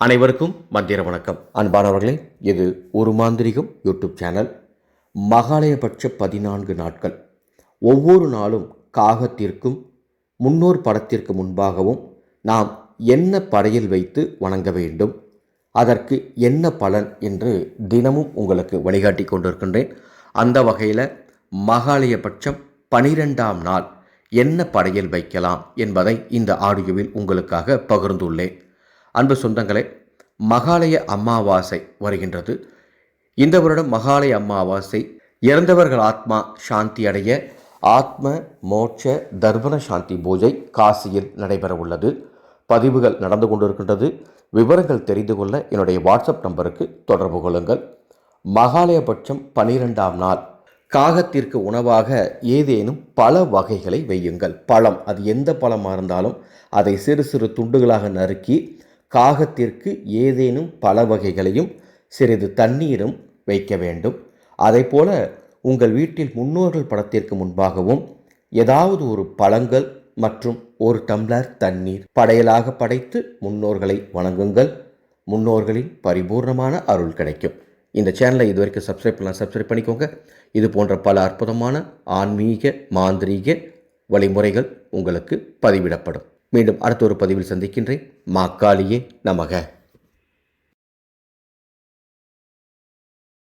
அனைவருக்கும் மந்திர வணக்கம். அன்பானவர்களே, இது ஒரு மாந்திரிகம் யூடியூப் சேனல். மகாலயபட்ச 14 நாட்கள். ஒவ்வொரு நாளும் காகத்திற்கும் முன்னோர் படத்திற்கு முன்பாகவும் நாம் என்ன படையில் வைத்து வணங்க வேண்டும், அதற்கு என்ன பலன் என்று தினமும் உங்களுக்கு வழிகாட்டி கொண்டிருக்கின்றேன். அந்த வகையில் மகாலயபட்சம் 12ஆம் நாள் என்ன படையில் வைக்கலாம் என்பதை இந்த ஆடியோவில் உங்களுக்காக பகிர்ந்துள்ளேன். அன்பு சொந்தங்களே, மகாலய அமாவாசை வருகின்றது. இந்த வருடம் மகாலய அமாவாசை இறந்தவர்கள் ஆத்மா சாந்தி அடைய ஆத்ம மோட்ச தர்ப்பண சாந்தி பூஜை காசியில் நடைபெற உள்ளது. பதிவுகள் நடந்து கொண்டிருக்கின்றது. விவரங்கள் தெரிந்து கொள்ள என்னுடைய வாட்ஸ்அப் நம்பருக்கு தொடர்பு கொள்ளுங்கள். மகாலயபட்சம் 12ஆம் நாள் காகத்திற்கு உணவாக ஏதேனும் பல வகைகளை வையுங்கள். பழம், அது எந்த பழமாக இருந்தாலும் அதை சிறு சிறு துண்டுகளாக நறுக்கி காகத்திற்கு ஏதேனும் பல வகைகளையும் சிறிது தண்ணீரும் வைக்க வேண்டும். அதைப்போல உங்கள் வீட்டில் முன்னோர்கள் படத்திற்கு முன்பாகவும் ஏதாவது ஒரு பழங்கள் மற்றும் ஒரு டம்ளர் தண்ணீர் படையலாக படைத்து முன்னோர்களை வணங்குங்கள். முன்னோர்களின் பரிபூர்ணமான அருள் கிடைக்கும். இந்த சேனலை இதுவரைக்கும் சப்ஸ்கிரைப் பண்ணிக்கோங்க. இது போன்ற பல அற்புதமான ஆன்மீக மாந்திரீக வழிமுறைகள் உங்களுக்கு பதிவிடப்படும். மீண்டும் அடுத்த ஒரு பதிவில் சந்திக்கின்றேன். மாக்காளியே நமக.